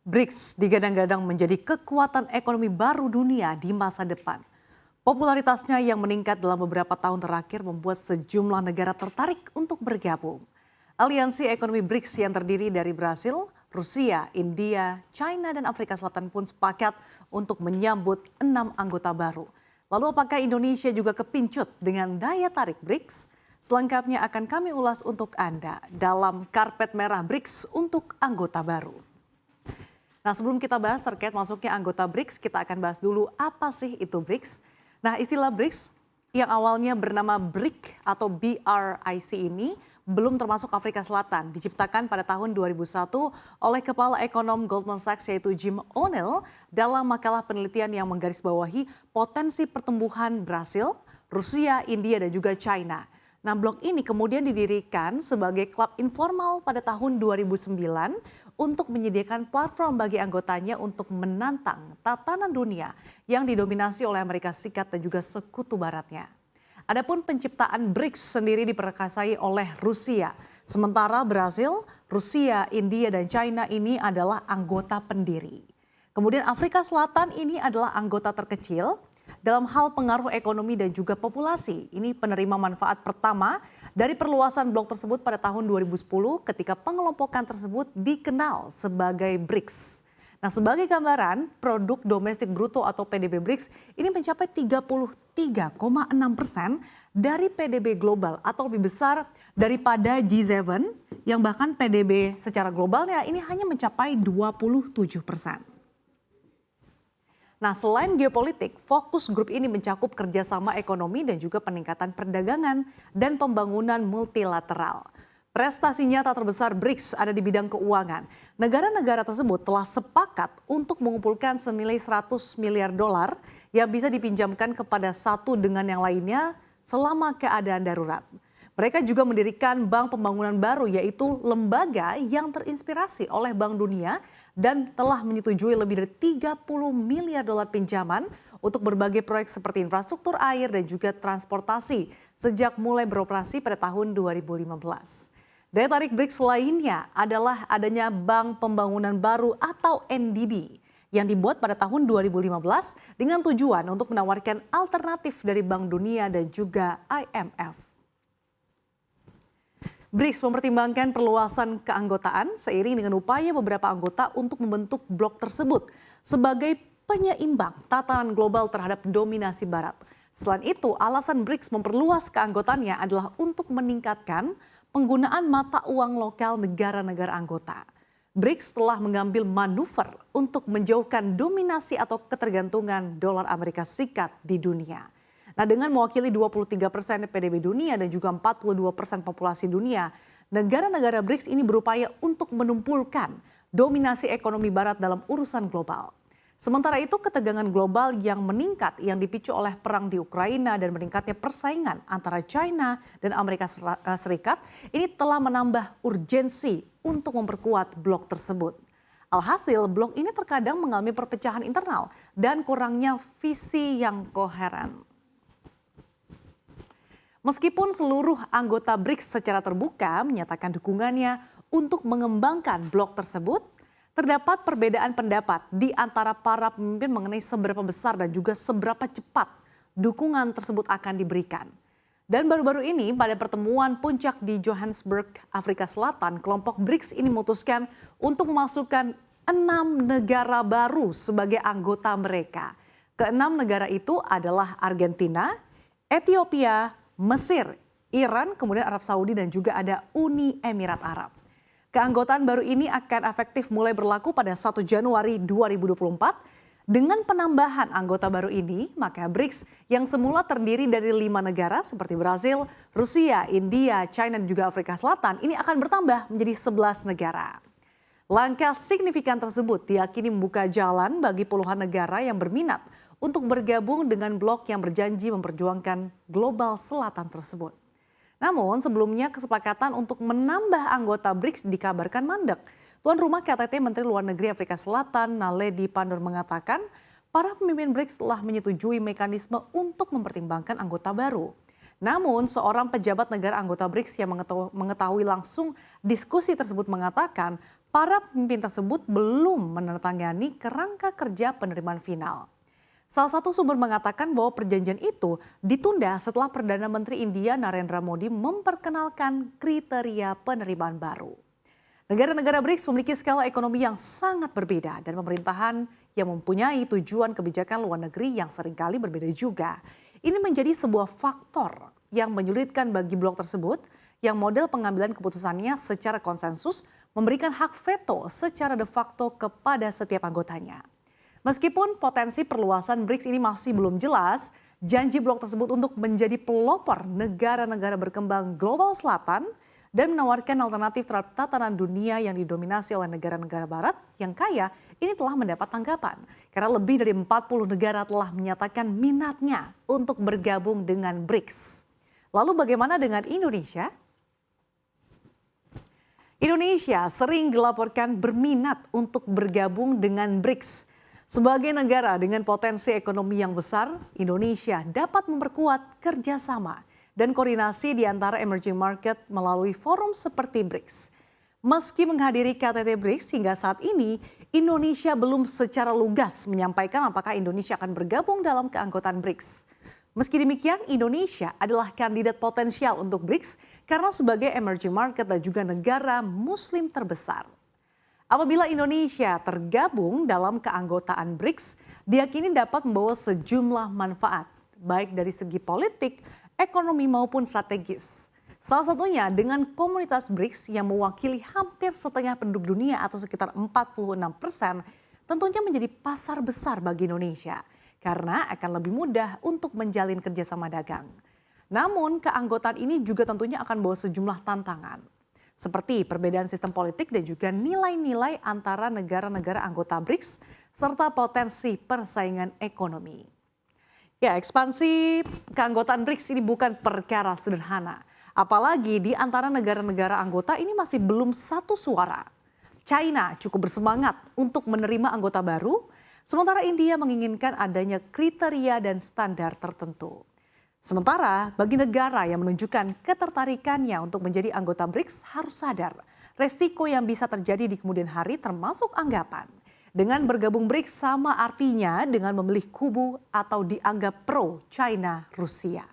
BRICS digadang-gadang menjadi kekuatan ekonomi baru dunia di masa depan. Popularitasnya yang meningkat dalam beberapa tahun terakhir membuat sejumlah negara tertarik untuk bergabung. Aliansi ekonomi BRICS yang terdiri dari Brasil, Rusia, India, China, dan Afrika Selatan pun sepakat untuk menyambut 6 anggota baru. Lalu apakah Indonesia juga kepincut dengan daya tarik BRICS? Selengkapnya akan kami ulas untuk Anda dalam Karpet Merah BRICS untuk anggota baru. Nah, sebelum kita bahas terkait masuknya anggota BRICS, kita akan bahas dulu apa sih itu BRICS. Nah, istilah BRICS yang awalnya bernama BRIC atau BRIC ini belum termasuk Afrika Selatan. Diciptakan pada tahun 2001 oleh kepala ekonom Goldman Sachs yaitu Jim O'Neill dalam makalah penelitian yang menggarisbawahi potensi pertumbuhan Brasil, Rusia, India, dan juga China. Nah, blok ini kemudian didirikan sebagai klub informal pada tahun 2009 untuk menyediakan platform bagi anggotanya untuk menantang tatanan dunia yang didominasi oleh Amerika Serikat dan juga sekutu baratnya. Adapun penciptaan BRICS sendiri diperkasai oleh Rusia. Sementara Brasil, Rusia, India, dan China ini adalah anggota pendiri. Kemudian Afrika Selatan ini adalah anggota terkecil dalam hal pengaruh ekonomi dan juga populasi. Ini penerima manfaat pertama dari perluasan blok tersebut pada tahun 2010 ketika pengelompokan tersebut dikenal sebagai BRICS. Nah, sebagai gambaran, produk domestik bruto atau PDB BRICS ini mencapai 33,6% dari PDB global atau lebih besar daripada G7 yang bahkan PDB secara globalnya ini hanya mencapai 27%. Nah, selain geopolitik, fokus grup ini mencakup kerjasama ekonomi dan juga peningkatan perdagangan dan pembangunan multilateral. Prestasi nyata terbesar BRICS ada di bidang keuangan. Negara-negara tersebut telah sepakat untuk mengumpulkan senilai 100 miliar dolar yang bisa dipinjamkan kepada satu dengan yang lainnya selama keadaan darurat. Mereka juga mendirikan bank pembangunan baru yaitu lembaga yang terinspirasi oleh Bank Dunia dan telah menyetujui lebih dari 30 miliar dolar pinjaman untuk berbagai proyek seperti infrastruktur air dan juga transportasi sejak mulai beroperasi pada tahun 2015. Daya tarik BRICS lainnya adalah adanya Bank Pembangunan Baru atau NDB yang dibuat pada tahun 2015 dengan tujuan untuk menawarkan alternatif dari Bank Dunia dan juga IMF. BRICS mempertimbangkan perluasan keanggotaan seiring dengan upaya beberapa anggota untuk membentuk blok tersebut sebagai penyeimbang tatanan global terhadap dominasi barat. Selain itu, alasan BRICS memperluas keanggotaannya adalah untuk meningkatkan penggunaan mata uang lokal negara-negara anggota. BRICS telah mengambil manuver untuk menjauhkan dominasi atau ketergantungan dolar Amerika Serikat di dunia. Nah, dengan mewakili 23% PDB dunia dan juga 42% populasi dunia, negara-negara BRICS ini berupaya untuk menumpulkan dominasi ekonomi barat dalam urusan global. Sementara itu, ketegangan global yang meningkat yang dipicu oleh perang di Ukraina dan meningkatnya persaingan antara China dan Amerika Serikat ini telah menambah urgensi untuk memperkuat blok tersebut. Alhasil, blok ini terkadang mengalami perpecahan internal dan kurangnya visi yang koheren. Meskipun seluruh anggota BRICS secara terbuka menyatakan dukungannya untuk mengembangkan blok tersebut, terdapat perbedaan pendapat di antara para pemimpin mengenai seberapa besar dan juga seberapa cepat dukungan tersebut akan diberikan. Dan baru-baru ini pada pertemuan puncak di Johannesburg, Afrika Selatan, kelompok BRICS ini memutuskan untuk memasukkan 6 negara baru sebagai anggota mereka. Keenam negara itu adalah Argentina, Ethiopia, Mesir, Iran, kemudian Arab Saudi dan juga ada Uni Emirat Arab. Keanggotaan baru ini akan efektif mulai berlaku pada 1 Januari 2024. Dengan penambahan anggota baru ini, maka BRICS yang semula terdiri dari 5 negara seperti Brasil, Rusia, India, China dan juga Afrika Selatan ini akan bertambah menjadi 11 negara. Langkah signifikan tersebut diyakini membuka jalan bagi puluhan negara yang berminat untuk bergabung dengan blok yang berjanji memperjuangkan global selatan tersebut. Namun sebelumnya kesepakatan untuk menambah anggota BRICS dikabarkan mandek. Tuan rumah KTT Menteri Luar Negeri Afrika Selatan Naledi Pandor mengatakan para pemimpin BRICS telah menyetujui mekanisme untuk mempertimbangkan anggota baru. Namun seorang pejabat negara anggota BRICS yang mengetahui langsung diskusi tersebut mengatakan para pemimpin tersebut belum menandatangani kerangka kerja penerimaan final. Salah satu sumber mengatakan bahwa perjanjian itu ditunda setelah Perdana Menteri India Narendra Modi memperkenalkan kriteria penerimaan baru. Negara-negara BRICS memiliki skala ekonomi yang sangat berbeda dan pemerintahan yang mempunyai tujuan kebijakan luar negeri yang seringkali berbeda juga. Ini menjadi sebuah faktor yang menyulitkan bagi blok tersebut yang model pengambilan keputusannya secara konsensus memberikan hak veto secara de facto kepada setiap anggotanya. Meskipun potensi perluasan BRICS ini masih belum jelas, janji blok tersebut untuk menjadi pelopor negara-negara berkembang global selatan dan menawarkan alternatif terhadap tatanan dunia yang didominasi oleh negara-negara barat yang kaya ini telah mendapat tanggapan. Karena lebih dari 40 negara telah menyatakan minatnya untuk bergabung dengan BRICS. Lalu bagaimana dengan Indonesia? Indonesia sering dilaporkan berminat untuk bergabung dengan BRICS. Sebagai negara dengan potensi ekonomi yang besar, Indonesia dapat memperkuat kerjasama dan koordinasi di antara emerging market melalui forum seperti BRICS. Meski menghadiri KTT BRICS hingga saat ini, Indonesia belum secara lugas menyampaikan apakah Indonesia akan bergabung dalam keanggotaan BRICS. Meski demikian, Indonesia adalah kandidat potensial untuk BRICS karena sebagai emerging market dan juga negara muslim terbesar. Apabila Indonesia tergabung dalam keanggotaan BRICS, diyakini dapat membawa sejumlah manfaat, baik dari segi politik, ekonomi maupun strategis. Salah satunya dengan komunitas BRICS yang mewakili hampir setengah penduduk dunia atau sekitar 46%, tentunya menjadi pasar besar bagi Indonesia karena akan lebih mudah untuk menjalin kerjasama dagang. Namun keanggotaan ini juga tentunya akan bawa sejumlah tantangan, seperti perbedaan sistem politik dan juga nilai-nilai antara negara-negara anggota BRICS serta potensi persaingan ekonomi. Ya, ekspansi keanggotaan BRICS ini bukan perkara sederhana. Apalagi di antara negara-negara anggota ini masih belum satu suara. China cukup bersemangat untuk menerima anggota baru, sementara India menginginkan adanya kriteria dan standar tertentu. Sementara bagi negara yang menunjukkan ketertarikannya untuk menjadi anggota BRICS harus sadar resiko yang bisa terjadi di kemudian hari termasuk anggapan. Dengan bergabung BRICS sama artinya dengan memilih kubu atau dianggap pro China Rusia.